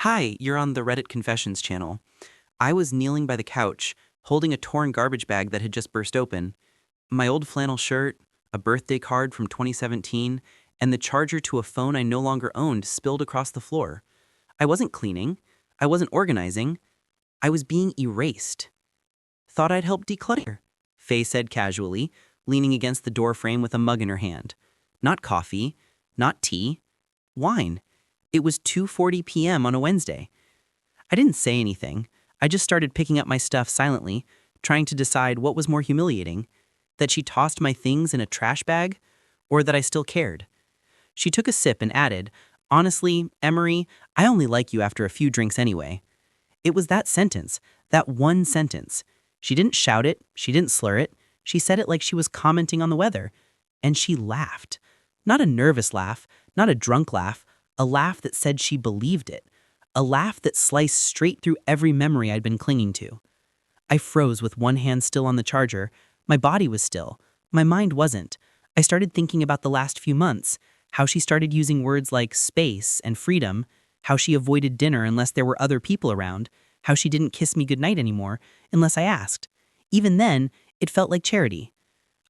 Hi, you're on the Reddit Confessions channel. I was kneeling by the couch, holding a torn garbage bag that had just burst open. My old flannel shirt, a birthday card from 2017, and the charger to a phone I no longer owned spilled across the floor. I wasn't cleaning. I wasn't organizing. I was being erased. Thought I'd help declutter, Faye said casually, leaning against the door frame with a mug in her hand. Not coffee, not tea, wine. It was 2:40 p.m. on a Wednesday. I didn't say anything. I just started picking up my stuff silently, trying to decide what was more humiliating, that she tossed my things in a trash bag, or that I still cared. She took a sip and added, "Honestly, Emery, I only like you after a few drinks anyway." It was that sentence, that one sentence. She didn't shout it, she didn't slur it, she said it like she was commenting on the weather. And she laughed. Not a nervous laugh, not a drunk laugh, a laugh that said she believed it. A laugh that sliced straight through every memory I'd been clinging to. I froze with one hand still on the charger. My body was still. My mind wasn't. I started thinking about the last few months, how she started using words like space and freedom, how she avoided dinner unless there were other people around, how she didn't kiss me goodnight anymore unless I asked. Even then, it felt like charity.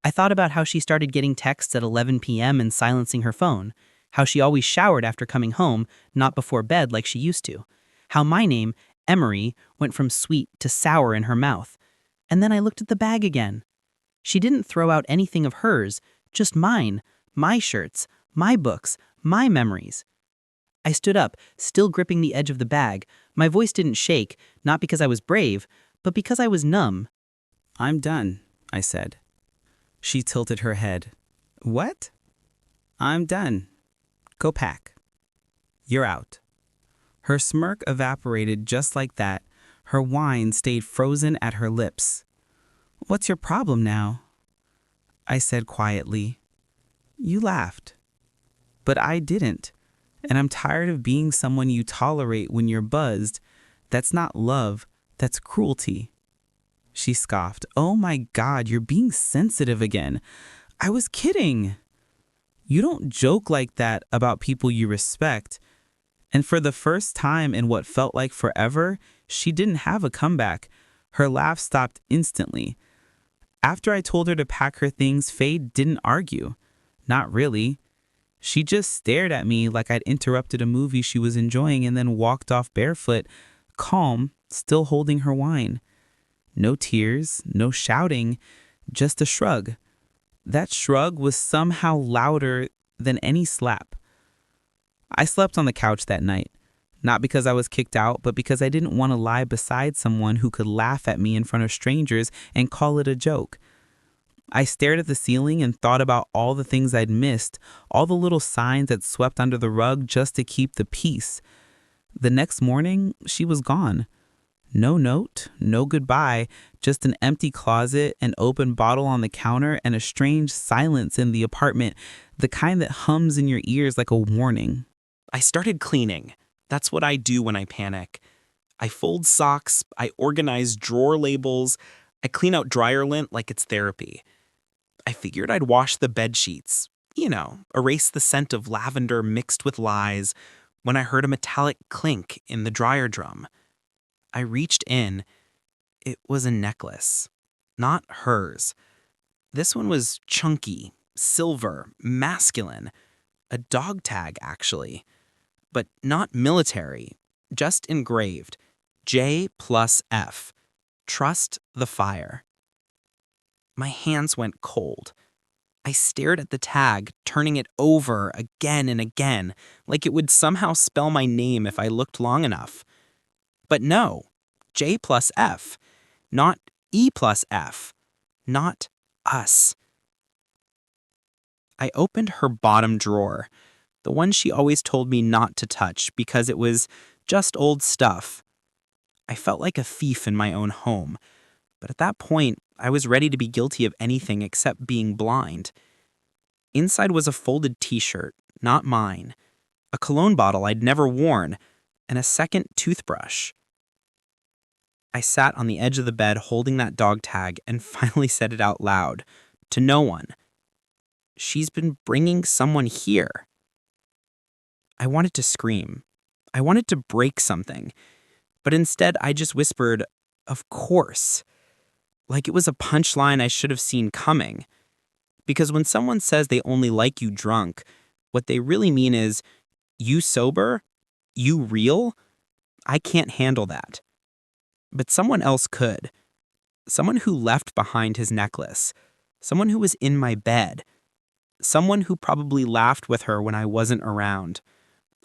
I thought about how she started getting texts at 11 p.m. and silencing her phone, how she always showered after coming home, not before bed like she used to, how my name, Emery, went from sweet to sour in her mouth. And then I looked at the bag again. She didn't throw out anything of hers, just mine, my shirts, my books, my memories. I stood up, still gripping the edge of the bag. My voice didn't shake, not because I was brave, but because I was numb. "I'm done," I said. She tilted her head. "What?" "I'm done. Go pack. You're out." Her smirk evaporated just like that. Her wine stayed frozen at her lips. "What's your problem now?" I said quietly. "You laughed. But I didn't. And I'm tired of being someone you tolerate when you're buzzed. That's not love. That's cruelty." She scoffed. "Oh my God, you're being sensitive again. I was kidding. You don't joke like that about people you respect." And for the first time in what felt like forever, she didn't have a comeback. Her laugh stopped instantly. After I told her to pack her things, Faye didn't argue. Not really. She just stared at me like I'd interrupted a movie she was enjoying and then walked off barefoot, calm, still holding her wine. No tears, no shouting, just a shrug. That shrug was somehow louder than any slap. I slept on the couch that night, not because I was kicked out, but because I didn't want to lie beside someone who could laugh at me in front of strangers and call it a joke. I stared at the ceiling and thought about all the things I'd missed, all the little signs that swept under the rug just to keep the peace. The next morning, she was gone. No note, no goodbye, just an empty closet, an open bottle on the counter, and a strange silence in the apartment, the kind that hums in your ears like a warning. I started cleaning. That's what I do when I panic. I fold socks, I organize drawer labels, I clean out dryer lint like it's therapy. I figured I'd wash the bed sheets, erase the scent of lavender mixed with lies, when I heard a metallic clink in the dryer drum. I reached in. It was a necklace. Not hers. This one was chunky, silver, masculine. A dog tag, actually. But not military, just engraved. J+F. Trust the fire. My hands went cold. I stared at the tag, turning it over again and again, like it would somehow spell my name if I looked long enough. But no, J+F, not E+F, not us. I opened her bottom drawer, the one she always told me not to touch because it was just old stuff. I felt like a thief in my own home, but at that point, I was ready to be guilty of anything except being blind. Inside was a folded t-shirt, not mine, a cologne bottle I'd never worn, and a second toothbrush. I sat on the edge of the bed holding that dog tag and finally said it out loud, to no one. "She's been bringing someone here." I wanted to scream. I wanted to break something, but instead I just whispered, "Of course," like it was a punchline I should have seen coming. Because when someone says they only like you drunk, what they really mean is, "You sober? You real? I can't handle that." But someone else could. Someone who left behind his necklace. Someone who was in my bed. Someone who probably laughed with her when I wasn't around.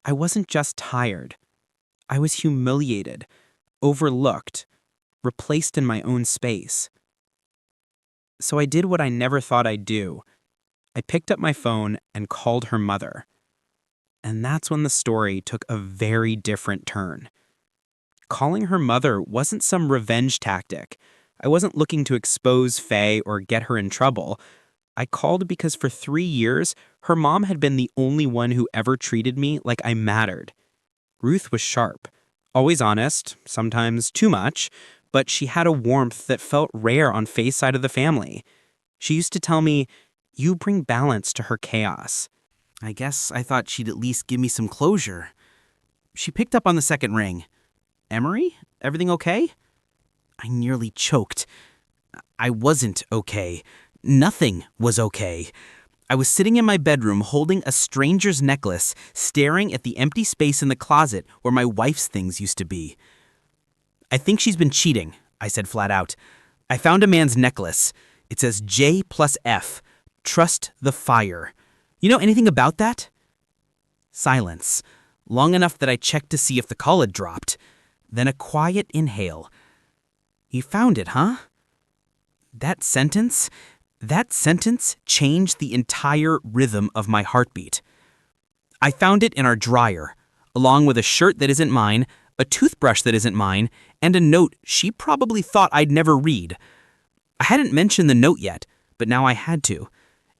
I wasn't just tired. I was humiliated, overlooked, replaced in my own space. So I did what I never thought I'd do. I picked up my phone and called her mother. And that's when the story took a very different turn. Calling her mother wasn't some revenge tactic. I wasn't looking to expose Faye or get her in trouble. I called because for 3 years, her mom had been the only one who ever treated me like I mattered. Ruth was sharp, always honest, sometimes too much, but she had a warmth that felt rare on Faye's side of the family. She used to tell me, "You bring balance to her chaos." I guess I thought she'd at least give me some closure. She picked up on the second ring. "Emery, everything okay?" I nearly choked. I wasn't okay. Nothing was okay. I was sitting in my bedroom holding a stranger's necklace, staring at the empty space in the closet where my wife's things used to be. "I think she's been cheating," I said flat out. "I found a man's necklace. It says J plus F. Trust the fire. You know anything about that?" Silence. Long enough that I checked to see if the call had dropped. Then a quiet inhale. "You found it, huh?" That sentence changed the entire rhythm of my heartbeat. "I found it in our dryer, along with a shirt that isn't mine, a toothbrush that isn't mine, and a note she probably thought I'd never read. I hadn't mentioned the note yet, but now I had to.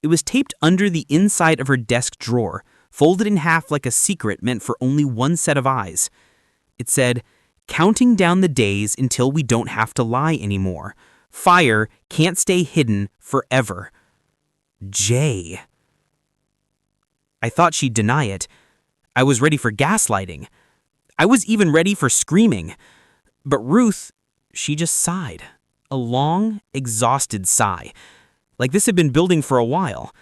It was taped under the inside of her desk drawer, folded in half like a secret meant for only one set of eyes. It said, "Counting down the days until we don't have to lie anymore. Fire can't stay hidden forever. Jay." I thought she'd deny it. I was ready for gaslighting. I was even ready for screaming. But Ruth, she just sighed. A long, exhausted sigh. Like this had been building for a while.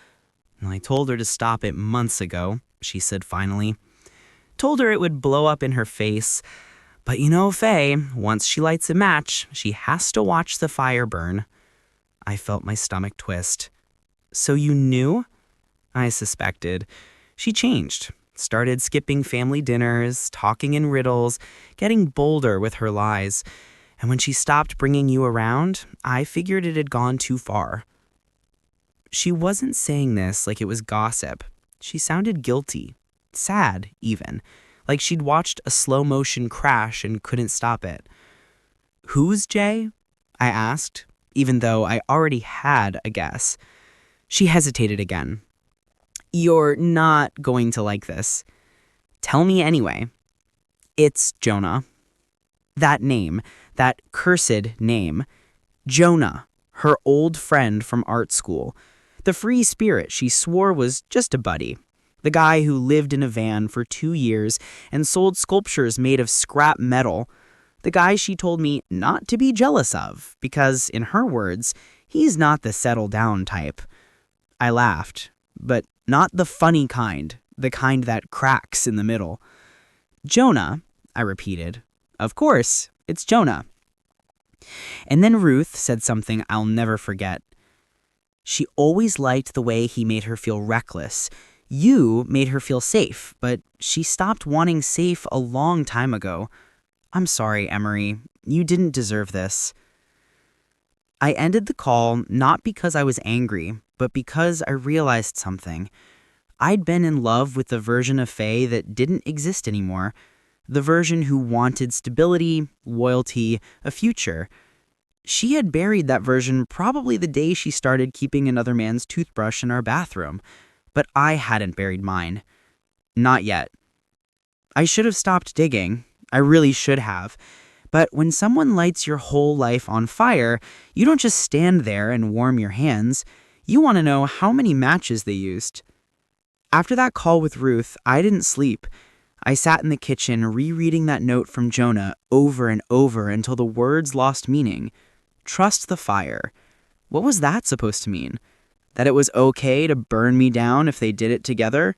"I told her to stop it months ago," she said finally. "Told her it would blow up in her face. But you know, Faye, once she lights a match, she has to watch the fire burn." I felt my stomach twist. "So you knew?" I suspected. She changed. Started skipping family dinners, talking in riddles, getting bolder with her lies. And when she stopped bringing you around, I figured it had gone too far. She wasn't saying this like it was gossip. She sounded guilty, sad even, like she'd watched a slow-motion crash and couldn't stop it. "Who's Jay?" I asked, even though I already had a guess. She hesitated again. "You're not going to like this. Tell me anyway." "It's Jonah." That name, that cursed name. Jonah, her old friend from art school. The free spirit she swore was just a buddy. The guy who lived in a van for 2 years and sold sculptures made of scrap metal. The guy she told me not to be jealous of, because, in her words, he's not the settle-down type. I laughed, but not the funny kind, the kind that cracks in the middle. "Jonah," I repeated. "Of course, it's Jonah." And then Ruth said something I'll never forget. She always liked the way he made her feel reckless. You made her feel safe, but she stopped wanting safe a long time ago. "I'm sorry, Emery. You didn't deserve this." I ended the call not because I was angry, but because I realized something. I'd been in love with the version of Faye that didn't exist anymore. The version who wanted stability, loyalty, a future. She had buried that version probably the day she started keeping another man's toothbrush in our bathroom. But I hadn't buried mine. Not yet. I should have stopped digging. I really should have. But when someone lights your whole life on fire, you don't just stand there and warm your hands. You want to know how many matches they used. After that call with Ruth, I didn't sleep. I sat in the kitchen rereading that note from Jonah over and over until the words lost meaning. Trust the fire. What was that supposed to mean? That it was okay to burn me down if they did it together?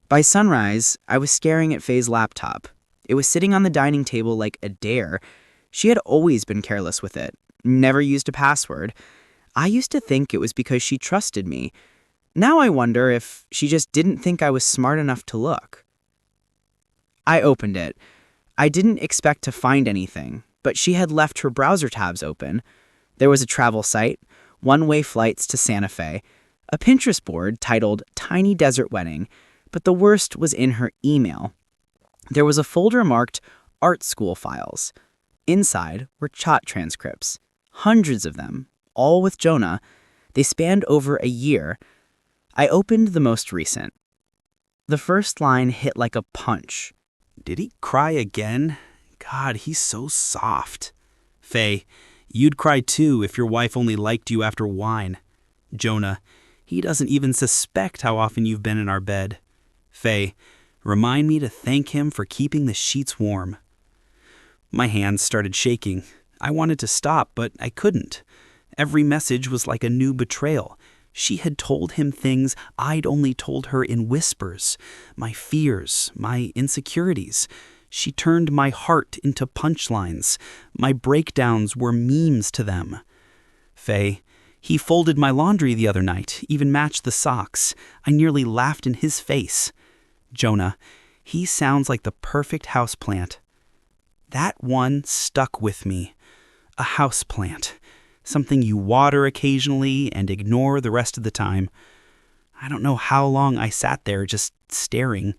By sunrise, I was staring at Faye's laptop. It was sitting on the dining table like a dare. She had always been careless with it, never used a password. I used to think it was because she trusted me. Now I wonder if she just didn't think I was smart enough to look. I opened it. I didn't expect to find anything, but she had left her browser tabs open. There was a travel site, one-way flights to Santa Fe, a Pinterest board titled Tiny Desert Wedding, but the worst was in her email. There was a folder marked Art School Files. Inside were chat transcripts, hundreds of them, all with Jonah. They spanned over a year. I opened the most recent. The first line hit like a punch. Did he cry again? God, he's so soft. Faye, you'd cry too if your wife only liked you after wine. Jonah, he doesn't even suspect how often you've been in our bed. Faye, remind me to thank him for keeping the sheets warm. My hands started shaking. I wanted to stop, but I couldn't. Every message was like a new betrayal. She had told him things I'd only told her in whispers. My fears, my insecurities. She turned my heart into punchlines. My breakdowns were memes to them. Faye, he folded my laundry the other night, even matched the socks. I nearly laughed in his face. Jonah, he sounds like the perfect houseplant. That one stuck with me. A houseplant. Something you water occasionally and ignore the rest of the time. I don't know how long I sat there just staring.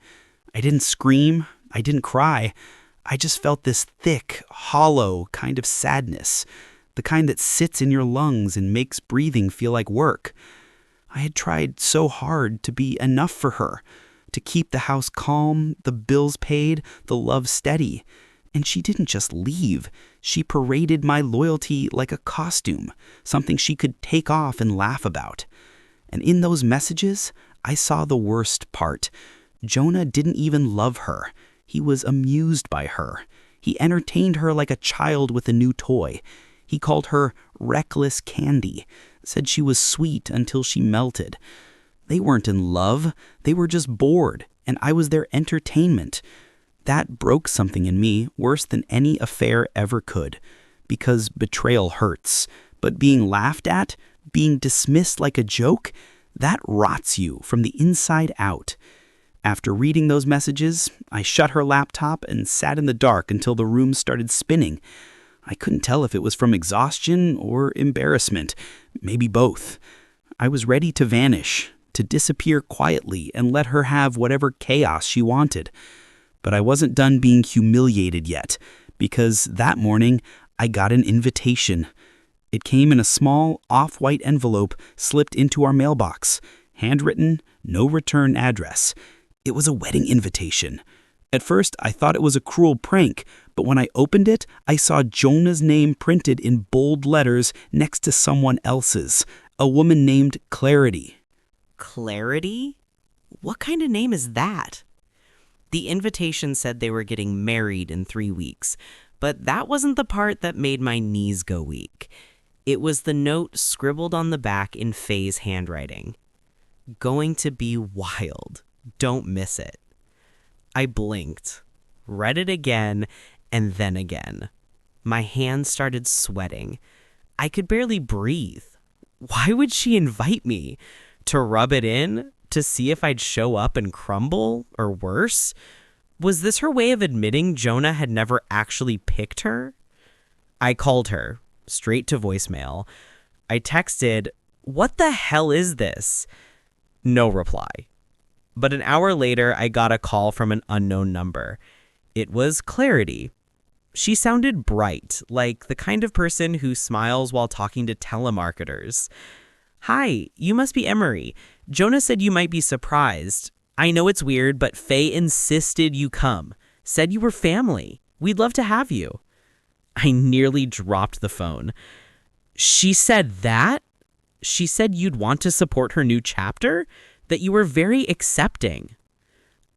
I didn't scream. I didn't cry. I just felt this thick, hollow kind of sadness. The kind that sits in your lungs and makes breathing feel like work. I had tried so hard to be enough for her. To keep the house calm, the bills paid, the love steady. And she didn't just leave. She paraded my loyalty like a costume, something she could take off and laugh about. And in those messages, I saw the worst part. Jonah didn't even love her. He was amused by her. He entertained her like a child with a new toy. He called her reckless candy, said she was sweet until she melted. They weren't in love. They were just bored, and I was their entertainment. That broke something in me worse than any affair ever could, because betrayal hurts. But being laughed at, being dismissed like a joke, that rots you from the inside out. After reading those messages, I shut her laptop and sat in the dark until the room started spinning. I couldn't tell if it was from exhaustion or embarrassment, maybe both. I was ready to vanish, to disappear quietly and let her have whatever chaos she wanted. But I wasn't done being humiliated yet, because that morning I got an invitation. It came in a small, off-white envelope slipped into our mailbox. Handwritten, no return address. It was a wedding invitation. At first, I thought it was a cruel prank, but when I opened it, I saw Jonah's name printed in bold letters next to someone else's, a woman named Clarity. Clarity? What kind of name is that? The invitation said they were getting married in 3 weeks, but that wasn't the part that made my knees go weak. It was the note scribbled on the back in Faye's handwriting. Going to be wild. Don't miss it. I blinked, read it again, and then again. My hands started sweating. I could barely breathe. Why would she invite me? To rub it in? To see if I'd show up and crumble, or worse? Was this her way of admitting Jonah had never actually picked her? I called her, straight to voicemail. I texted, "What the hell is this?" No reply. But an hour later, I got a call from an unknown number. It was Clarity. She sounded bright, like the kind of person who smiles while talking to telemarketers. "Hi, you must be Emery. Jonah said you might be surprised. I know it's weird, but Faye insisted you come. Said you were family. We'd love to have you." I nearly dropped the phone. "She said that? She said you'd want to support her new chapter? That you were very accepting."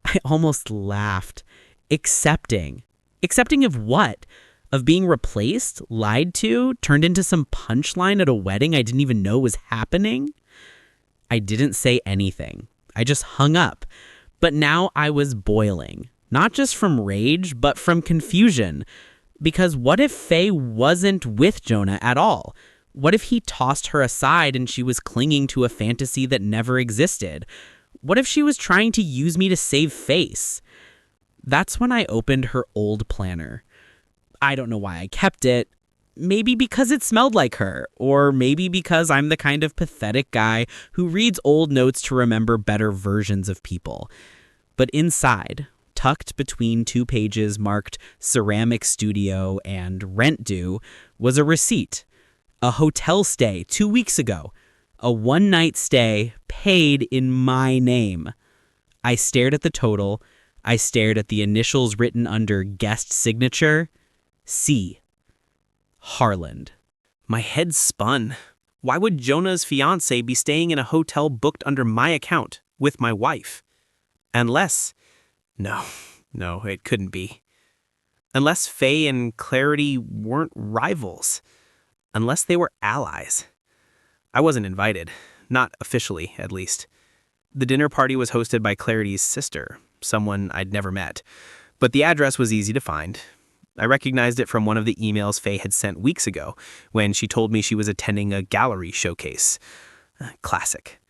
I almost laughed. Accepting. Accepting of what? Of being replaced, lied to, turned into some punchline at a wedding I didn't even know was happening? I didn't say anything. I just hung up. But now I was boiling. Not just from rage, but from confusion. Because what if Faye wasn't with Jonah at all? What if he tossed her aside and she was clinging to a fantasy that never existed? What if she was trying to use me to save face? That's when I opened her old planner. I don't know why I kept it. Maybe because it smelled like her, or maybe because I'm the kind of pathetic guy who reads old notes to remember better versions of people. But inside, tucked between 2 pages marked Ceramic Studio and Rent Due, was a receipt. A hotel stay 2 weeks ago. A one-night stay paid in my name. I stared at the total. I stared at the initials written under guest signature. C. Harland. My head spun. Why would Jonah's fiancé be staying in a hotel booked under my account with my wife? Unless... No, it couldn't be. Unless Faye and Clarity weren't rivals. Unless they were allies. I wasn't invited. Not officially, at least. The dinner party was hosted by Clarity's sister, someone I'd never met. But the address was easy to find. I recognized it from one of the emails Faye had sent weeks ago when she told me she was attending a gallery showcase. Classic.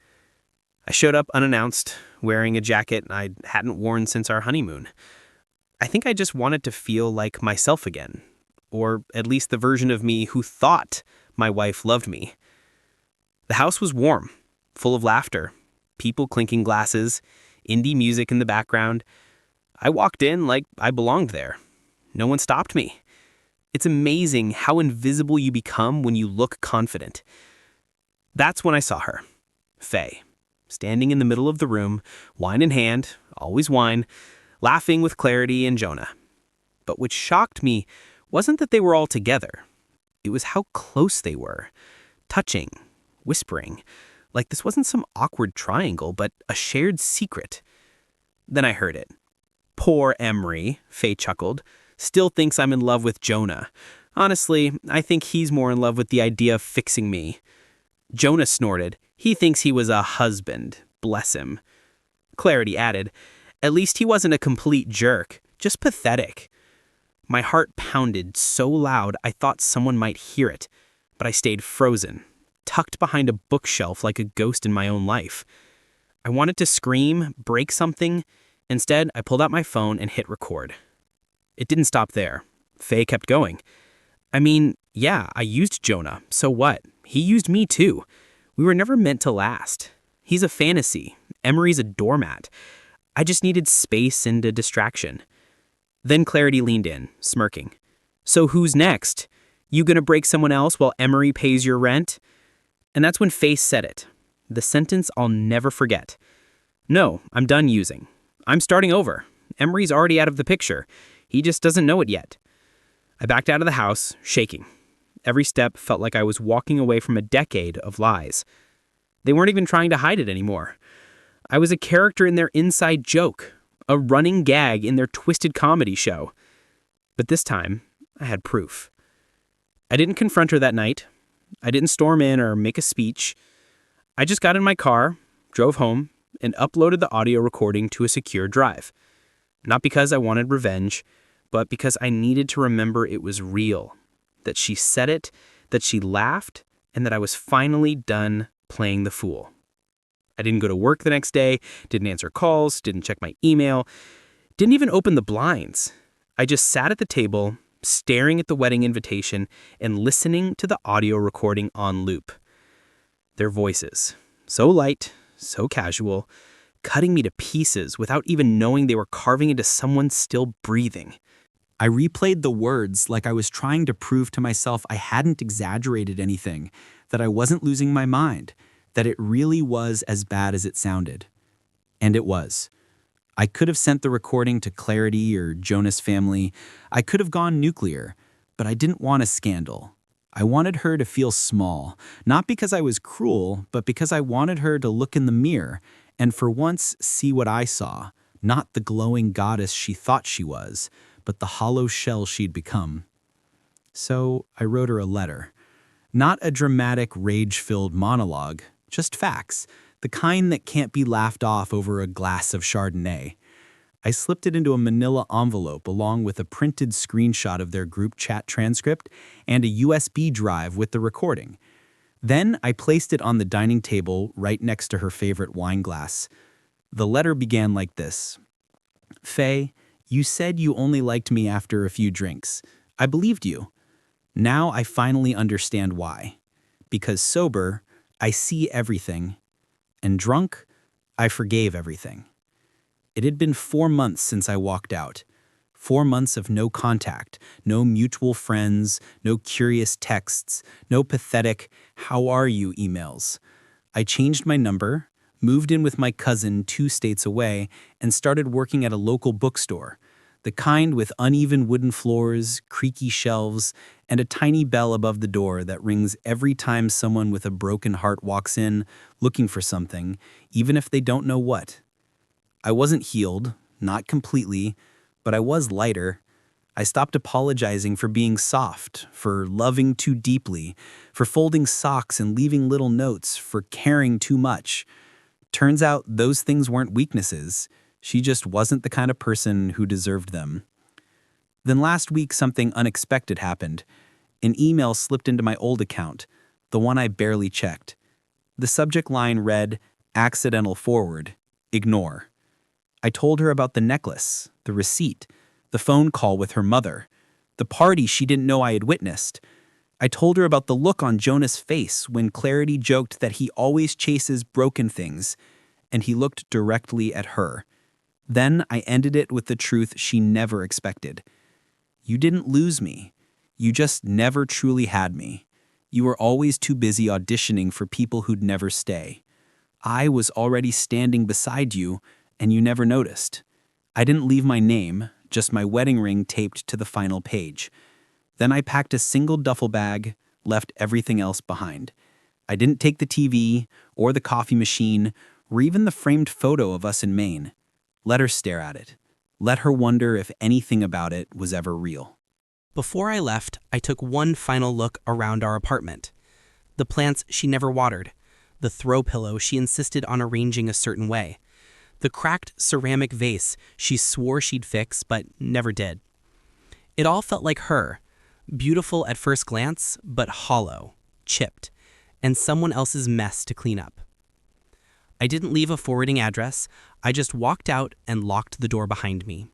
I showed up unannounced, wearing a jacket I hadn't worn since our honeymoon. I think I just wanted to feel like myself again, or at least the version of me who thought my wife loved me. The house was warm, full of laughter, people clinking glasses, indie music in the background. I walked in like I belonged there. No one stopped me. It's amazing how invisible you become when you look confident. That's when I saw her, Faye, standing in the middle of the room, wine in hand, always wine, laughing with Clarity and Jonah. But what shocked me wasn't that they were all together. It was how close they were, touching, whispering, like this wasn't some awkward triangle, but a shared secret. Then I heard it. Poor Emery, Faye chuckled, still thinks I'm in love with Jonah. Honestly, I think he's more in love with the idea of fixing me. Jonah snorted. He thinks he was a husband. Bless him. Clarity added, at least he wasn't a complete jerk, just pathetic. My heart pounded so loud I thought someone might hear it, but I stayed frozen, tucked behind a bookshelf like a ghost in my own life. I wanted to scream, break something. Instead, I pulled out my phone and hit record. It didn't stop there. Faye kept going. I mean, yeah, I used Jonah, so what? He used me too. We were never meant to last. He's a fantasy. Emery's a doormat. I just needed space and a distraction. Then Clarity leaned in, smirking. So who's next? You gonna break someone else while Emery pays your rent? And that's when Faye said it. The sentence I'll never forget. No, I'm done using. I'm starting over. Emery's already out of the picture. He just doesn't know it yet. I backed out of the house, shaking. Every step felt like I was walking away from a decade of lies. They weren't even trying to hide it anymore. I was a character in their inside joke, a running gag in their twisted comedy show. But this time, I had proof. I didn't confront her that night. I didn't storm in or make a speech. I just got in my car, drove home, and uploaded the audio recording to a secure drive. Not because I wanted revenge, but because I needed to remember it was real, that she said it, that she laughed, and that I was finally done playing the fool. I didn't go to work the next day, didn't answer calls, didn't check my email, didn't even open the blinds. I just sat at the table, staring at the wedding invitation and listening to the audio recording on loop. Their voices, so light, so casual, cutting me to pieces without even knowing they were carving into someone still breathing. I replayed the words like I was trying to prove to myself I hadn't exaggerated anything, that I wasn't losing my mind, that it really was as bad as it sounded. And it was. I could have sent the recording to Clarity or Jonah's family. I could have gone nuclear, but I didn't want a scandal. I wanted her to feel small, not because I was cruel, but because I wanted her to look in the mirror and for once see what I saw, Not the glowing goddess she thought she was, but the hollow shell she'd become. So I wrote her a letter. Not a dramatic, rage-filled monologue, just facts, the kind that can't be laughed off over a glass of Chardonnay. I slipped it into a manila envelope along with a printed screenshot of their group chat transcript and a USB drive with the recording. Then I placed it on the dining table right next to her favorite wine glass. The letter began like this. Faye, you said you only liked me after a few drinks. I believed you. Now I finally understand why. Because sober, I see everything. And drunk, I forgave everything. It had been 4 months since I walked out. 4 months of no contact, no mutual friends, no curious texts, no pathetic, "how are you" emails. I changed my number, moved in with my cousin 2 states away, and started working at a local bookstore, the kind with uneven wooden floors, creaky shelves, and a tiny bell above the door that rings every time someone with a broken heart walks in looking for something, even if they don't know what. I wasn't healed, not completely, but I was lighter. I stopped apologizing for being soft, for loving too deeply, for folding socks and leaving little notes, for caring too much. Turns out those things weren't weaknesses. She just wasn't the kind of person who deserved them. Then last week something unexpected happened. An email slipped into my old account, the one I barely checked. The subject line read, "Accidental forward. Ignore." I told her about the necklace, the receipt, the phone call with her mother, the party she didn't know I had witnessed. I told her about the look on Jonah's face when Clarity joked that he always chases broken things, and he looked directly at her. Then I ended it with the truth she never expected. You didn't lose me. You just never truly had me. You were always too busy auditioning for people who'd never stay. I was already standing beside you, and you never noticed. I didn't leave my name, just my wedding ring taped to the final page. Then I packed a single duffel bag, left everything else behind. I didn't take the TV, or the coffee machine, or even the framed photo of us in Maine. Let her stare at it. Let her wonder if anything about it was ever real. Before I left, I took one final look around our apartment. The plants she never watered, the throw pillow she insisted on arranging a certain way, the cracked ceramic vase she swore she'd fix but never did. It all felt like her, beautiful at first glance, but hollow, chipped, and someone else's mess to clean up. I didn't leave a forwarding address, I just walked out and locked the door behind me.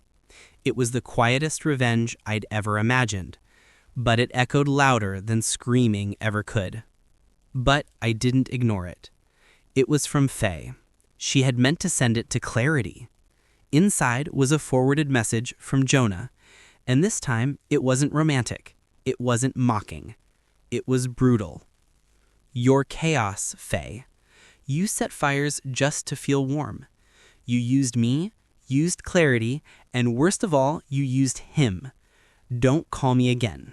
It was the quietest revenge I'd ever imagined, but it echoed louder than screaming ever could. But I didn't ignore it. It was from Faye. She had meant to send it to Clarity. Inside was a forwarded message from Jonah, and this time it wasn't romantic. It wasn't mocking. It was brutal. Your chaos, Faye. You set fires just to feel warm. You used me, used Clarity, and worst of all, you used him. Don't call me again.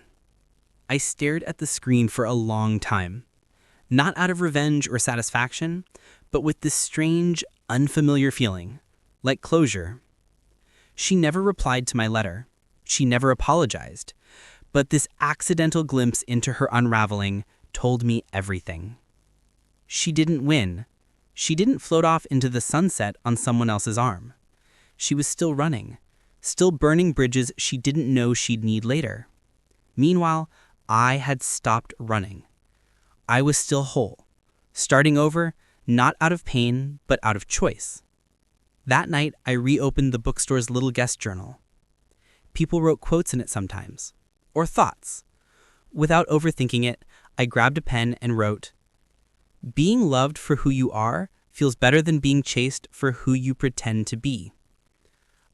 I stared at the screen for a long time. Not out of revenge or satisfaction, but with this strange, unfamiliar feeling, like closure. She never replied to my letter. She never apologized. But this accidental glimpse into her unraveling told me everything. She didn't win. She didn't float off into the sunset on someone else's arm. She was still running, still burning bridges she didn't know she'd need later. Meanwhile, I had stopped running. I was still whole, starting over, not out of pain, but out of choice. That night, I reopened the bookstore's little guest journal. People wrote quotes in it sometimes, or thoughts. Without overthinking it, I grabbed a pen and wrote, "Being loved for who you are feels better than being chased for who you pretend to be."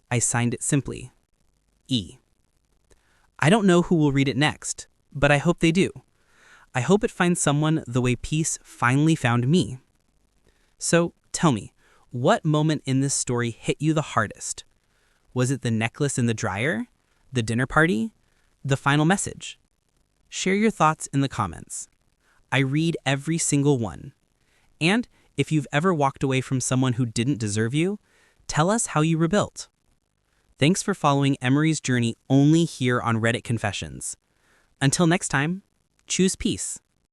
I signed it simply, E. I don't know who will read it next, but I hope they do. I hope it finds someone the way peace finally found me. So tell me, what moment in this story hit you the hardest? Was it the necklace in the dryer? The dinner party? The final message? Share your thoughts in the comments. I read every single one. And if you've ever walked away from someone who didn't deserve you, Tell us how you rebuilt. Thanks for following Emery's journey only here on Reddit Confessions. Until next time, choose peace.